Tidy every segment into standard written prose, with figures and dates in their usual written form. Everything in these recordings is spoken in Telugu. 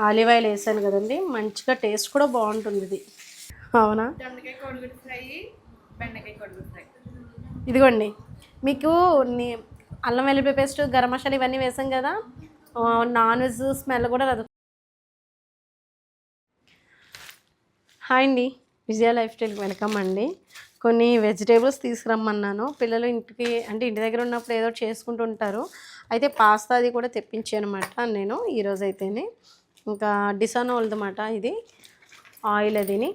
ఆలివ్ ఆయిల్ వేసాను కదండి, మంచిగా టేస్ట్ కూడా బాగుంటుంది ఇది. అవునా? దొండకాయ కోడిగుడ్డు ఫ్రై, బెండకాయ కోడిగుడ్డు ఫ్రై. ఇదిగోండి మీకు అల్లం వెల్లుల్లి పేస్ట్, గరం మసాలా ఇవన్నీ వేసాం కదా, నాన్ వెజ్ స్మెల్ కూడా రాదు. హాయ్ అండి, విజయ లైఫ్ స్టైల్కి వెల్కమ్ అండి. కొన్ని వెజిటేబుల్స్ తీసుకురమ్మన్నాను. పిల్లలు ఇంటి దగ్గర ఉన్నప్పుడు ఏదో చేసుకుంటూ ఉంటారు. అయితే పాస్తా అది కూడా తెప్పించాను అనమాట నేను ఈరోజు అయితేనే. ఇంకా డిసానోల్ది అన్నమాట ఇది. ఆయిల్ అదిని,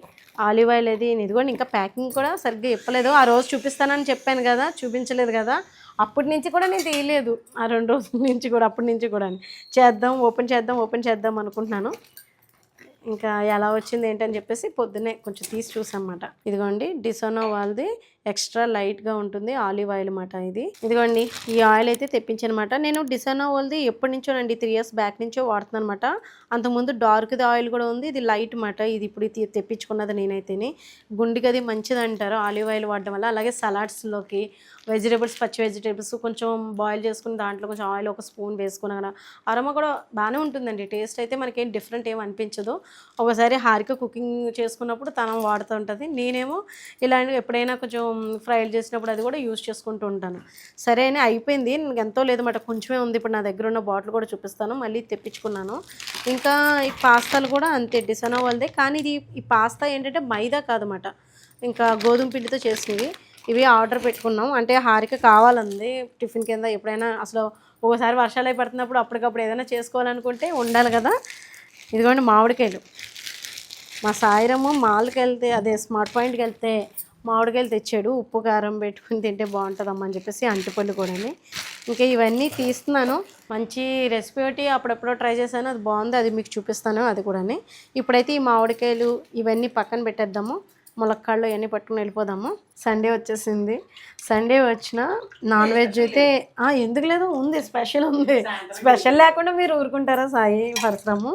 ఆలివ్ ఆయిల్ అది ఇదిగోండి. ఇంకా ప్యాకింగ్ కూడా సరిగ్గా ఇప్పలేదు. ఆ రోజు చూపిస్తానని చెప్పాను కదా, చూపించలేదు కదా. అప్పటి నుంచి కూడా నేను తీయలేదు, ఆ 2 రోజుల నుంచి కూడా. అప్పటి నుంచి కూడా ఓపెన్ చేద్దాం అనుకుంటున్నాను. ఇంకా ఎలా వచ్చింది ఏంటని చెప్పేసి పొద్దున్నే కొంచెం తీసి చూసామన్నమాట. ఇదిగోండి డిసోనో వాళ్ళది ఎక్స్ట్రా లైట్గా ఉంటుంది ఆలివ్ ఆయిల్ అన్నమాట ఇది. ఇదిగోండి ఈ ఆయిల్ అయితే తెప్పించానమాట. నేను డిసోనో వాళ్ళది ఎప్పటి నుంచోనండి, 3 years బ్యాక్ నుంచో వాడుతున్నాను అనమాట. అంతకుముందు డార్క్ది ఆయిల్ కూడా ఉంది, ఇది లైట్ అన్నమాట. ఇది ఇప్పుడు తెప్పించుకున్నది నేనైతేనే. గుండెకి అది మంచిది అంటారు ఆలివ్ ఆయిల్ వాడడం వల్ల. అలాగే సలాడ్స్లోకి వెజిటేబుల్స్, పచ్చి వెజిటేబుల్స్ కొంచెం బాయిల్ చేసుకుని దాంట్లో కొంచెం ఆయిల్ 1 స్పూన్ వేసుకున్నా కదా, అరోమా కూడా బాగానే ఉంటుందండి. టేస్ట్ అయితే మనకేం డిఫరెంట్ ఏం అనిపించదు. ఒకసారి హారిక కుకింగ్ చేసుకున్నప్పుడు తను వాడుతూ ఉంటుంది. నేనేమో ఇలాంటివి ఎప్పుడైనా కొంచెం ఫ్రైలు చేసినప్పుడు అది కూడా యూజ్ చేసుకుంటూ ఉంటాను. సరే అని అయిపోయింది, ఎంతో లేదన్నమాట, కొంచెమే ఉంది. ఇప్పుడు నా దగ్గర ఉన్న బాటిల్ కూడా చూపిస్తాను. మళ్ళీ తెప్పించుకున్నాను. ఇంకా ఈ పాస్తాలు కూడా అంతే, డిసోనో వాళ్ళదే. కానీ ఈ పాస్తా ఏంటంటే మైదా కాదన్నమాట, ఇంకా గోధుమ పిండితో చేసినవి. ఇవి ఆర్డర్ పెట్టుకున్నాం. అంటే హారిక కావాలంది టిఫిన్ కింద. ఎప్పుడైనా అసలు ఒకసారి వర్షాలు అయి పడుతున్నప్పుడు అప్పటికప్పుడు ఏదైనా చేసుకోవాలనుకుంటే ఉండాలి కదా. ఇదిగోండి మామిడికాయలు. మా సాయిరమ్మ మాల్కి వెళ్తే, అదే స్మార్ట్ పాయింట్కి వెళ్తే మామిడికాయలు తెచ్చాడు. ఉప్పు కారం పెట్టుకుని తింటే బాగుంటుందమ్మా అని చెప్పేసి, అంటుపళ్ళు కూడా. ఇంకా ఇవన్నీ తీస్తున్నాను. మంచి రెసిపీ ఒకటి అప్పుడెప్పుడో ట్రై చేశాను, అది బాగుంది, అది మీకు చూపిస్తాను అది కూడా. ఇప్పుడైతే ఈ మామిడికాయలు ఇవన్నీ పక్కన పెట్టేద్దాము. ములక్కాళ్ళు ఇవన్నీ పట్టుకుని వెళ్ళిపోదాము. సండే వచ్చేసింది. సండే వచ్చిన నాన్ వెజ్ అయితే ఎందుకు లేదు, ఉంది, స్పెషల్ ఉంది. స్పెషల్ లేకుండా మీరు ఊరుకుంటారా సాయి పరశురాము?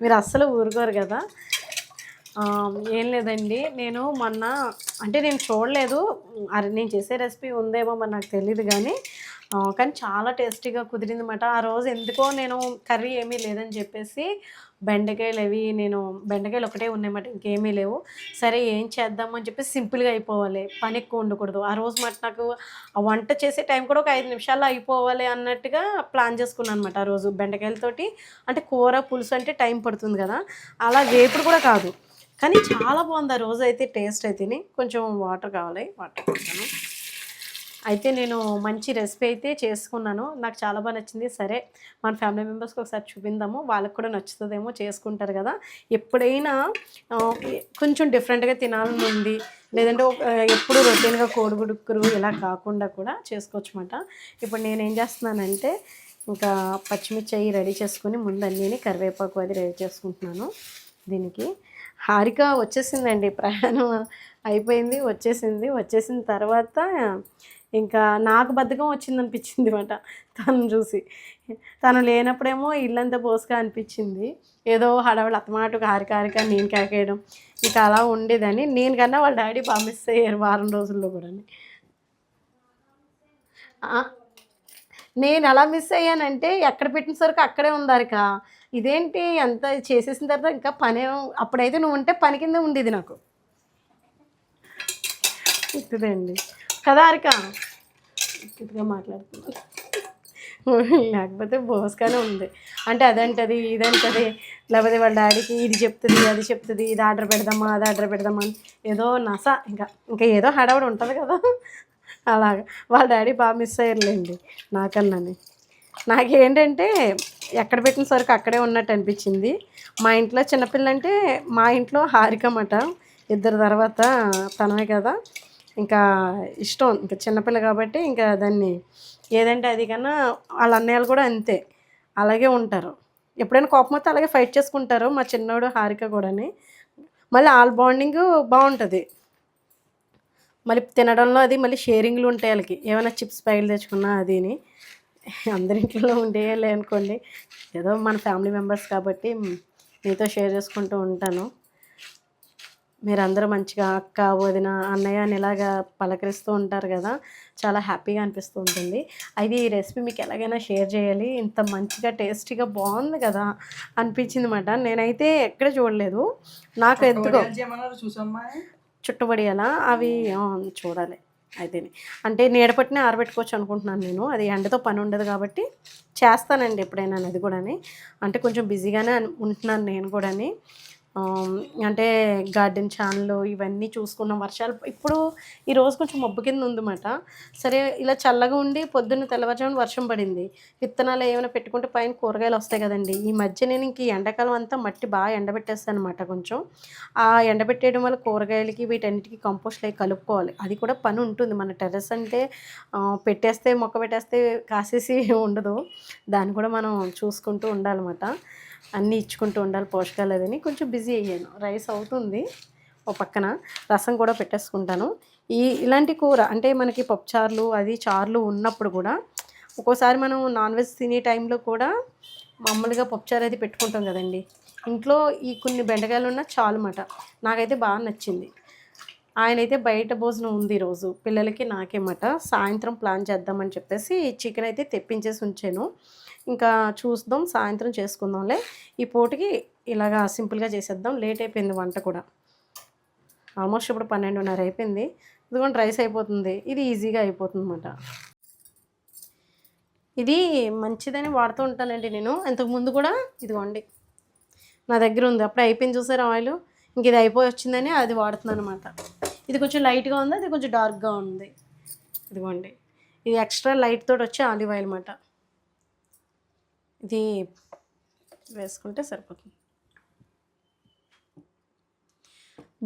మీరు అస్సలు ఊరుకోరు కదా. ఏం లేదండి, నేను మొన్న అంటే నేను చూడలేదు, నేను చేసే రెసిపీ ఉందేమో మరి నాకు తెలియదు కానీ చాలా టేస్టీగా కుదిరింది అన్నమాట. ఆ రోజు ఎందుకో నేను కర్రీ ఏమీ లేదని చెప్పేసి బెండకాయలు ఒకటే ఉన్నాయన్నమాట, ఇంకేమీ లేవు. సరే ఏం చేద్దామని చెప్పేసి సింపుల్గా అయిపోవాలి, పని ఎక్కువ ఉండకూడదు. ఆ రోజు మాట నాకు ఆ వంట చేసే టైం కూడా ఒక 5 నిమిషాల్లో అయిపోవాలి అన్నట్టుగా ప్లాన్ చేసుకున్నాను అనమాట. ఆ రోజు బెండకాయలతోటి, అంటే కూర పులుసు అంటే టైం పడుతుంది కదా, అలా వేపుడు కూడా కాదు. కానీ చాలా బాగుంది ఆ రోజు అయితే. టేస్ట్ అయితేనే కొంచెం వాటర్ కావాలి, వాటర్ పెట్టాను. అయితే నేను మంచి రెసిపీ అయితే చేసుకున్నాను, నాకు చాలా బాగా నచ్చింది. సరే మన ఫ్యామిలీ మెంబర్స్కి ఒకసారి చూపిందాము, వాళ్ళకి కూడా నచ్చుతుందేమో, చేసుకుంటారు కదా. ఎప్పుడైనా కొంచెం డిఫరెంట్గా తినాలని ఉంది, లేదంటే ఎప్పుడు రొటీన్గా కోడిగుడ్డు ఇలా కాకుండా కూడా చేసుకోవచ్చు అన్నమాట. ఇప్పుడు నేను ఏం చేస్తున్నానంటే, ఇంకా పచ్చిమిర్చి అవి రెడీ చేసుకుని ముందు అన్నీ కరివేపాకు అది రెడీ చేసుకుంటున్నాను. దీనికి హారిక వచ్చేసిందండి, ప్రయాణం అయిపోయింది, వచ్చేసిన తర్వాత ఇంకా నాకు బద్ధకం వచ్చిందనిపించింది అన్నమాట తను చూసి. తను లేనప్పుడేమో ఇల్లంతా పోసుగా అనిపించింది, ఏదో హడావిడి అత్తమాటకు హారిక నేను కేకేయడం, ఇంకా అలా ఉండేదని. నేను కన్నా వాళ్ళ డాడీ బాగా మిస్ అయ్యారు వారం రోజుల్లో కూడా. నేను ఎలా మిస్ అయ్యానంటే, ఎక్కడ పెట్టిన సరికి అక్కడే ఉందారిక. ఇదేంటి ఎంత చేసేసిన తర్వాత ఇంకా పని, అప్పుడైతే నువ్వు ఉంటే పని కింద ఉండేది నాకు. ఇదండి కదా హారిక, ఇదిగా మాట్లాడుతున్నాను. లేకపోతే బోస్గానే ఉంది, అంటే అదంటది ఇదంటది, లేకపోతే వాళ్ళ డాడీకి ఇది చెప్తుంది అది చెప్తుంది, ఇది ఆర్డర్ పెడదామా అది ఆర్డర్ పెడదామా అని ఏదో నస, ఇంకా ఏదో హడావుడి ఉంటుంది కదా. అలాగా వాళ్ళ డాడీ బాగా మిస్ అయ్యారులేండి నాకన్నాని. నాకేంటంటే ఎక్కడ పెట్టిన సరికి అక్కడే ఉన్నట్టు అనిపించింది. మా ఇంట్లో చిన్నపిల్ల అంటే, మా ఇంట్లో హారిక అన్నమాట, ఇద్దరు తర్వాత తనమే కదా. ఇంకా ఇష్టం, ఇంకా చిన్నపిల్ల కాబట్టి ఇంకా దాన్ని ఏదంటే అది కన్నా. వాళ్ళ అన్నయ్యలు కూడా అంతే, అలాగే ఉంటారు. ఎప్పుడైనా కోపం వస్తే అలాగే ఫైట్ చేసుకుంటారు మా చిన్నోడు హారిక కూడాని. మళ్ళీ వాళ్ళ బాండింగ్ బాగుంటుంది. మళ్ళీ తినడంలో అది మళ్ళీ షేరింగ్లు ఉంటాయి వాళ్ళకి, ఏమైనా చిప్స్ ప్యాకెట్లు తెచ్చుకున్నా అదిని. అందరింట్లో ఉండేయాలి అనుకోండి, ఏదో మన ఫ్యామిలీ మెంబర్స్ కాబట్టి మీతో షేర్ చేసుకుంటూ ఉంటాను. మీరందరూ మంచిగా అక్క, వదిన, అన్నయ్య అని ఇలాగా పలకరిస్తూ ఉంటారు కదా! చాలా హ్యాపీగా అనిపిస్తూ ఉంటుంది. అయితే ఈ రెసిపీ మీకు ఎలాగైనా షేర్ చేయాలి. ఇంత మంచిగా టేస్టీగా బాగుంది కదా అనిపించిందన్నమాట. నేనైతే ఎక్కడ చూడలేదు. నాకు ఎందుకో చూసమ్మా చుట్టబడియాలా అవి చూడాలి అయితేనే. అంటే నీడ పట్టిన ఆరబెట్టుకోవచ్చు అనుకుంటున్నాను నేను. అది ఎండతో పని ఉండదు కాబట్టి చేస్తానండి ఎప్పుడైనా అది కూడాని. అంటే కొంచెం బిజీగానే ఉంటున్నాను నేను కూడాని. అంటే గార్డెన్ ఛానల్ ఇవన్నీ చూసుకున్నాం. వర్షాలు ఇప్పుడు ఈరోజు కొంచెం మబ్బు కింద ఉందన్నమాట. సరే ఇలా చల్లగా ఉండి పొద్దున్న తెల్లవారుజామున వర్షం పడింది. విత్తనాలు ఏమైనా పెట్టుకుంటే పైన కూరగాయలు వస్తాయి కదండి. ఈ మధ్య నేను ఇంక ఈ ఎండాకాలం అంతా మట్టి బాగా ఎండబెట్టేస్తాను అనమాట కొంచెం. ఆ ఎండబెట్టేయడం వల్ల కూరగాయలకి వీటన్నిటికీ కంపోస్ట్లు అవి కలుపుకోవాలి. అది కూడా పని ఉంటుంది. మన టెర్రస్ అంటే పెట్టేస్తే మొక్క పెట్టేస్తే కాసేసి ఉండదు. దాన్ని కూడా మనం చూసుకుంటూ ఉండాలన్నమాట. అన్నీ ఇచ్చుకుంటూ ఉండాలి పోషకాలు అదని. కొంచెం బిజీ అయ్యాను. రైస్ అవుతుంది ఓ పక్కన, రసం కూడా పెట్టేసుకుంటాను. ఇలాంటి కూర అంటే మనకి పప్పుచారులు అది చారులు ఉన్నప్పుడు కూడా ఒక్కోసారి మనం నాన్ వెజ్ తినే టైంలో కూడా మామూలుగా పప్పుచారు అది పెట్టుకుంటాం కదండి. ఇంట్లో ఈ కొన్ని బెండకాయలు ఉన్న చాలు మాట. నాకైతే బాగా నచ్చింది. ఆయనైతే బయట భోజనం ఉంది ఈరోజు పిల్లలకి నాకేమాట. సాయంత్రం ప్లాన్ చేద్దామని చెప్పేసి చికెన్ అయితే తెప్పించేసి ఉంచాను. ఇంకా చూద్దాం సాయంత్రం చేసుకుందాంలే. ఈ పూటకి ఇలాగా సింపుల్గా చేసేద్దాం. లేట్ అయిపోయింది వంట కూడా. ఆల్మోస్ట్ ఇప్పుడు 12:30 అయిపోయింది. ఇదిగోండి రైస్ అయిపోతుంది. ఇది ఈజీగా అయిపోతుంది అన్నమాట. ఇది మంచిదని వాడుతూ ఉంటానండి నేను. ఇంతకుముందు కూడా ఇదిగోండి నా దగ్గర ఉంది. అప్పుడు అయిపోయింది చూసారు ఆయిల్. ఇంక ఇది అయిపోయి వచ్చిందని అది వాడుతున్నాను అనమాట. ఇది కొంచెం లైట్గా ఉంది, అది కొంచెం డార్క్గా ఉంది. ఇదిగోండి ఇది ఎక్స్ట్రా లైట్ తోటి వచ్చే ఆలివ్ ఆయిల్ అన్నమాట. ఇది వేసుకుంటే సరిపోతుంది.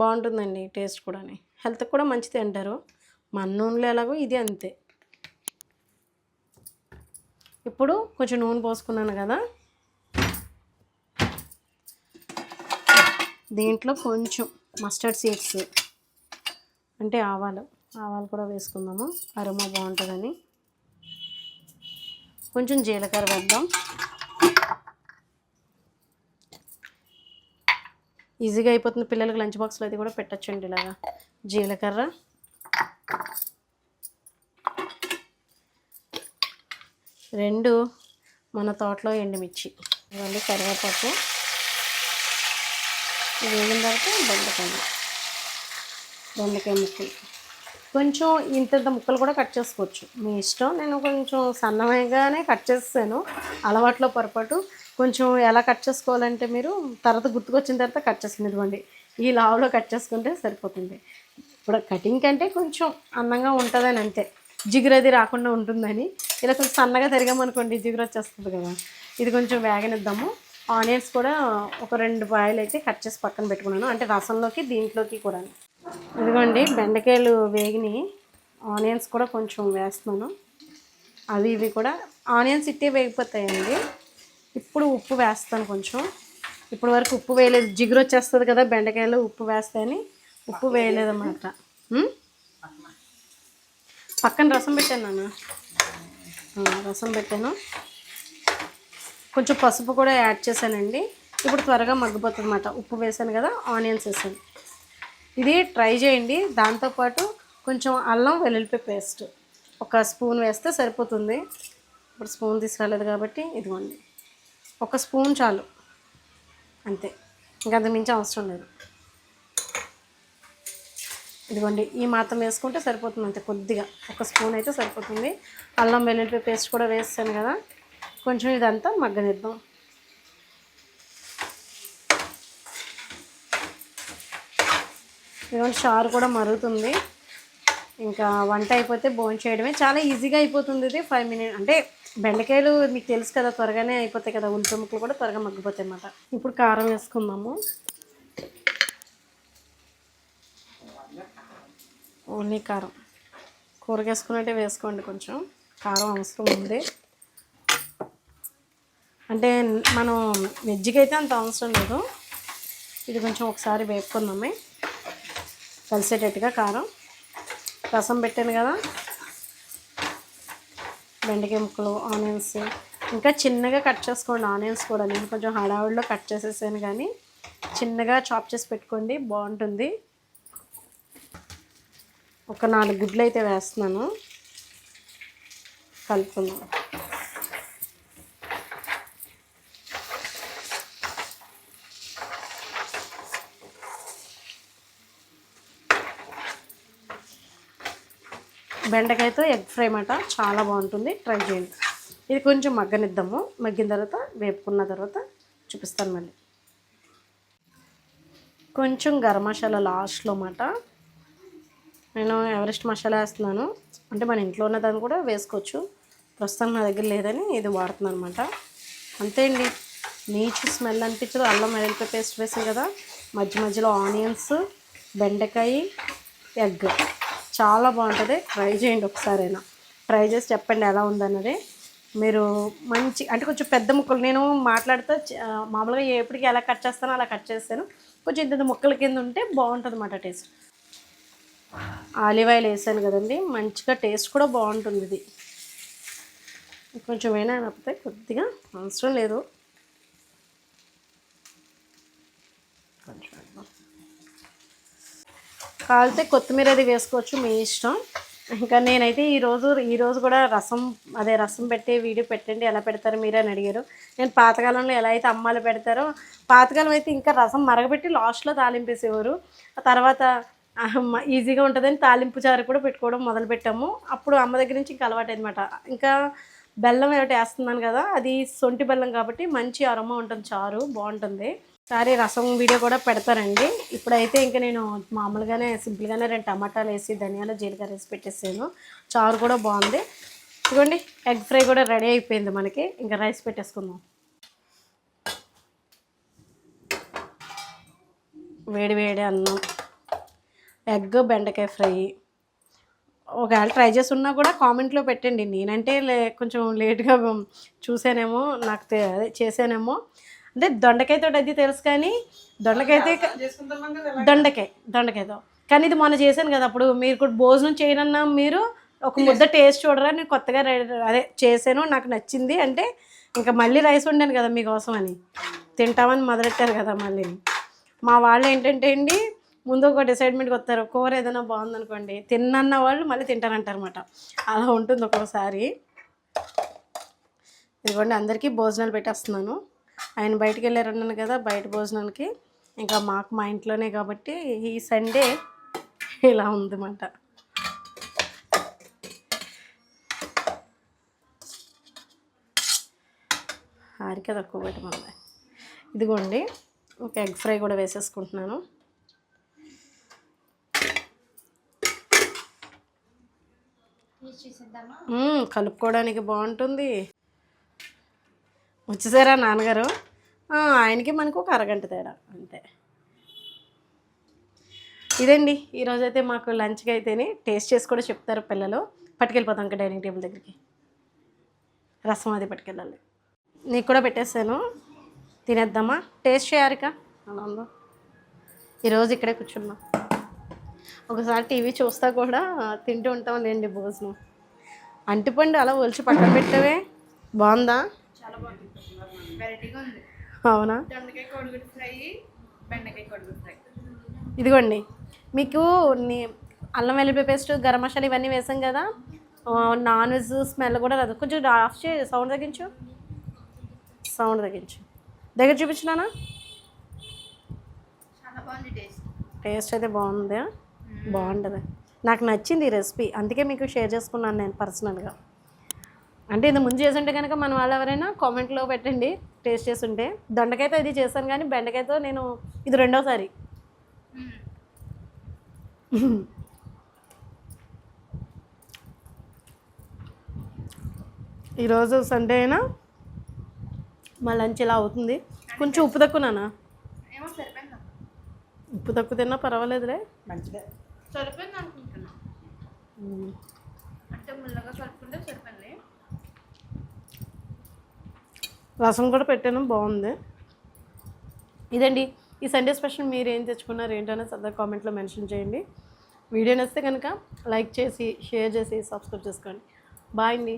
బాగుంటుందండి టేస్ట్ కూడా. హెల్త్కి కూడా మంచిది అంటారు. మన నూనెలో ఎలాగో ఇది అంతే. ఇప్పుడు కొంచెం నూనె పోసుకున్నాను కదా, దీంట్లో కొంచెం మస్టర్డ్ సీడ్స్ అంటే ఆవాలు కూడా వేసుకుందాము. అరోమా బాగుంటుందని. కొంచెం జీలకర్ర వేద్దాం. ఈజీగా అయిపోతుంది. పిల్లలకి లంచ్ బాక్స్లో అది కూడా పెట్టచ్చండి ఇలాగా. జీలకర్ర, రెండు మన తోటలో ఎండుమిర్చి, ఇవన్నీ కరివేపాకు, వేగిన తర్వాత బెండకాయ ముక్కలు. కొంచెం ఇంత ముక్కలు కూడా కట్ చేసుకోవచ్చు మీ ఇష్టం. నేను కొంచెం సన్నగానే కట్ చేస్తాను అలవాట్లో పొరపాటు. కొంచెం ఎలా కట్ చేసుకోవాలంటే మీరు తర్వాత గుర్తుకొచ్చిన తర్వాత కట్ చేసుకుని ఇదిగోండి ఈ లావులో కట్ చేసుకుంటే సరిపోతుంది. ఇప్పుడు కటింగ్ కంటే కొంచెం అందంగా ఉంటుందని అంతే, జిగురు అది రాకుండా ఉంటుందని. ఇలా కొంచెం సన్నగా తిరిగామనుకోండి జిగురు వచ్చేస్తుంది కదా. ఇది కొంచెం వేగనిద్దాము. ఆనియన్స్ కూడా ఒక 2 పాయలు అయితే కట్ చేసి పక్కన పెట్టుకున్నాను, అంటే రసంలోకి దీంట్లోకి కూడా. ఇదిగోండి బెండకాయలు వేగిని, ఆనియన్స్ కూడా కొంచెం వేస్తున్నాను. అవి ఇవి కూడా ఆనియన్స్ ఇట్టే వేగిపోతాయండి. ఇప్పుడు ఉప్పు వేస్తాను కొంచెం. ఇప్పుడు వరకు ఉప్పు వేయలేదు, జిగురు వచ్చేస్తుంది కదా బెండకాయలు ఉప్పు వేస్తాయని ఉప్పు వేయలేదన్నమాట. పక్కన రసం పెట్టాను నాన్న, రసం పెట్టాను. కొంచెం పసుపు కూడా యాడ్ చేశానండి. ఇప్పుడు త్వరగా మగ్గిపోతుంది అన్నమాట. ఉప్పు వేసాను కదా, ఆనియన్స్ వేసాను. ఇది ట్రై చేయండి. దాంతోపాటు కొంచెం అల్లం వెల్లుల్లిపాయ పేస్ట్ ఒక స్పూన్ వేస్తే సరిపోతుంది. ఇప్పుడు స్పూన్ తీసుకురాలేదు కాబట్టి ఇదిగోండి 1 స్పూన్ చాలు అంతే, ఇంకంత మించి అవసరం లేదు. ఇదిగోండి ఈ మాత్రం వేసుకుంటే సరిపోతుంది అంతే, కొద్దిగా 1 స్పూన్ అయితే సరిపోతుంది. అల్లం వెల్లుల్లిపాయ పేస్ట్ కూడా వేస్తాను కదా, కొంచెం ఇదంతా మగ్గనిద్దాం. ఇదిగోండి చారు కూడా మరుగుతుంది. ఇంకా వంట అయిపోతే భోజనం చేయడమే. చాలా ఈజీగా అయిపోతుంది ఇది. 5 మినిట్స్ అంటే బెండకాయలు మీకు తెలుసు కదా త్వరగానే అయిపోతాయి కదా, ఉల్లిపాయ ముక్కలు కూడా త్వరగా మగ్గిపోతాయి అన్నమాట. ఇప్పుడు కారం వేసుకుందాము. ఓన్లీ కారం, కూరకి వేసుకున్నట్టే వేసుకోండి. కొంచెం కారం అవసరం ఉంది. అంటే మనం వెజ్కి అయితే అంత అవసరం లేదు. ఇది కొంచెం ఒకసారి వేపుకుందామే కలిసేటట్టుగా. కారం, రసం పెట్టాను కదా, బెండకాయ ముక్కలు, ఆనియన్స్ ఇంకా చిన్నగా కట్ చేసుకోండి. ఆనియన్స్ కూడా నేను కొంచెం హడావుడిలో కట్ చేసేసాను కానీ చిన్నగా చాప్ చేసి పెట్టుకోండి, బాగుంటుంది. ఒక 4 గుడ్లు అయితే వేస్తున్నాను, కలుపుకుందాం. బెండకాయతో ఎగ్ ఫ్రై మాట చాలా బాగుంటుంది, ట్రై చేయండి. ఇది కొంచెం మగ్గనిద్దాము, మగ్గిన తర్వాత వేపుకున్న తర్వాత చూపిస్తాను మళ్ళీ. కొంచెం గరం మసాలా లాస్ట్లో మాట, నేను ఎవరెస్ట్ మసాలా వేస్తున్నాను, అంటే మన ఇంట్లో ఉన్నదాన్ని కూడా వేసుకోవచ్చు, ప్రస్తుతం నా దగ్గర లేదని ఇది వాడుతున్నాను అనమాట. అంతే అండి, నీచు స్మెల్ అనిపించదు. అల్లం వెల్లుల్లి పేస్ట్ వేసాం కదా, మధ్య మధ్యలో ఆనియన్స్, బెండకాయ, ఎగ్ చాలా బాగుంటుంది. ట్రై చేయండి ఒకసారైనా, ట్రై చేసి చెప్పండి ఎలా ఉందన్నది. మీరు మంచి అంటే కొంచెం పెద్ద ముక్కలు, నేను మాట్లాడితే మామూలుగా ఎప్పటికీ ఎలా కట్ చేస్తానో అలా కట్ చేస్తాను, కొంచెం ఇంత ముక్కల కింద ఉంటే బాగుంటుంది అన్నమాట టేస్ట్. ఆలివ్ ఆయిల్ వేసాను కదండి, మంచిగా టేస్ట్ కూడా బాగుంటుంది. ఇది కొంచెం ఏమైనా కాకపోతే కొద్దిగా, అవసరం లేదు, కొంచెం కాలితే కొత్తిమీర అది వేసుకోవచ్చు, మీ ఇష్టం. ఇంకా నేనైతే ఈరోజు కూడా రసం పెట్టే వీడియో పెట్టండి, ఎలా పెడతారో మీరే అని అడిగారు. నేను పాతకాలంలో ఎలా అయితే అమ్మాలు పెడతారో, పాతకాలం అయితే ఇంకా రసం మరగబెట్టి లాస్ట్లో తాలింపేసేవారు. ఆ తర్వాత ఈజీగా ఉంటుందని తాలింపు చారు కూడా పెట్టుకోవడం మొదలుపెట్టాము. అప్పుడు అమ్మ దగ్గర నుంచి ఇంకా అలవాటు అనమాట. ఇంకా బెల్లం ఏమిటి వేస్తున్నాను కదా, అది సొంటి బెల్లం కాబట్టి మంచి అరోమా ఉంటుంది, చారు బాగుంటుంది. సారీ రసం వీడియో కూడా పెడతారండి. ఇప్పుడైతే ఇంకా నేను మామూలుగానే సింపుల్గానే 2 టమాటాలు వేసి ధనియాలు జీలకర్ర వేసి పెట్టేసాను, చారు కూడా బాగుంది. ఇదిగోండి ఎగ్ ఫ్రై కూడా రెడీ అయిపోయింది మనకి. ఇంకా రైస్ పెట్టేసుకుందాం. వేడి వేడి అన్నం, ఎగ్ బెండకాయ ఫ్రై. ఒకవేళ ట్రై చేసి ఉన్నా కూడా కామెంట్లో పెట్టండి. నేనంటే కొంచెం లేట్గా చూసానేమో, నాకు అదే చేసానేమో. అంటే దొండకాయతో అది తెలుసు, కానీ దొండకాయతో కానీ ఇది మొన్న చేశాను కదా, అప్పుడు మీరు కూడా భోజనం చేయనన్నా మీరు ఒక ముద్ద టేస్ట్ చూడరా, నేను కొత్తగా అదే చేశాను, నాకు నచ్చింది అంటే ఇంకా మళ్ళీ రైస్ వండాను కదా మీకోసం అని, తింటామని మొదలెట్టారు కదా మళ్ళీ. మా వాళ్ళు ఏంటంటే అండి, ముందు ఒక డిసైడ్మెంట్కి వస్తారు, కూర ఏదైనా బాగుందనుకోండి, తిన్నన్న వాళ్ళు మళ్ళీ తింటారంటారన్నమాట. అలా ఉంటుంది ఒక్కోసారి. ఇదిగోండి అందరికీ భోజనాలు పెట్టేస్తున్నాను. ఆయన బయటికి వెళ్ళారన్నాను కదా, బయట భోజనానికి. ఇంకా మా ఇంట్లోనే కాబట్టి ఈ సండే ఇలా ఉందన్నమాట. హారిక తక్కువ పెట్టమంది. ఇదిగోండి ఒక ఎగ్ ఫ్రై కూడా వేసేసుకుంటున్నాను. కలుపుకోవడానికి బాగుంటుంది. వచ్చేసారా నాన్నగారు? ఆయనకి మనకు ఒక అరగంట తేడా అంతే. ఇదండి ఈరోజైతే మాకు లంచ్కి అయితేనే, టేస్ట్ చేసి కూడా చెప్తారు పిల్లలు. పట్టుకెళ్ళిపోతాం ఇంకా డైనింగ్ టేబుల్ దగ్గరికి, రసం అది పట్టుకెళ్ళాలి. నీకు కూడా పెట్టేస్తాను, తినేద్దామా? టేస్ట్ చేయాలిక అలా ఉందో. ఈరోజు ఇక్కడే కూర్చున్నాం, ఒకసారి టీవీ చూస్తా కూడా తింటూ ఉంటాం లేండి భోజనం. అంటిపండు అలా ఒలిచి పక్కన పెట్టవే, బాగుందా? చాలా బాగుంది, వెరైటీగా ఉంది. అవునా? దొండకాయ కోడిగుడ్డు ఫ్రై, బెండకాయ కోడిగుడ్డు ఫ్రై. ఇదిగోండి మీకు అల్లం వెల్లుల్లి పేస్ట్, గరం మసాలా ఇవన్నీ వేసాం కదా, నాన్ వెజ్ స్మెల్ కూడా రాదు. కొంచెం ఆఫ్ చేయి, సౌండ్ తగ్గించు, దగ్గర చూపించినానా? చాలా బాగుంది టేస్ట్ అయితే బాగుంది, బాగుంటుంది. నాకు నచ్చింది ఈ రెసిపీ, అందుకే మీకు షేర్ చేసుకున్నాను నేను పర్సనల్గా. అంటే ఇది ముందు చేస్తుంటే కనుక మన వాళ్ళు ఎవరైనా కామెంట్లో పెట్టండి టేస్ట్ చేస్తుంటే. దొండకాయతో ఇది చేశాను, కానీ బెండకాయతో నేను ఇది రెండోసారి. ఈరోజు సండే అయినా మా లంచ్ ఇలా అవుతుంది. కొంచెం ఉప్పు తక్కువనా? ఏమో సరిపోయిందా? ఉప్పు తక్కువ తిన్నా పర్వాలేదులే, మంచిదే. సరిపోయింది అనుకుంటున్నా, అంటే ముల్లగా కలుపుకుంటే సరిపోయింది. రసం కూడా పెట్టాను, బాగుంది. ఇదండి ఈ సండే స్పెషల్. మీరు ఏం తెచ్చుకున్నారు ఏంటనే సరదా కామెంట్లో మెన్షన్ చేయండి. వీడియో నచ్చితే కనుక లైక్ చేసి, షేర్ చేసి, సబ్స్క్రైబ్ చేసుకోండి. బాయ్ అండి.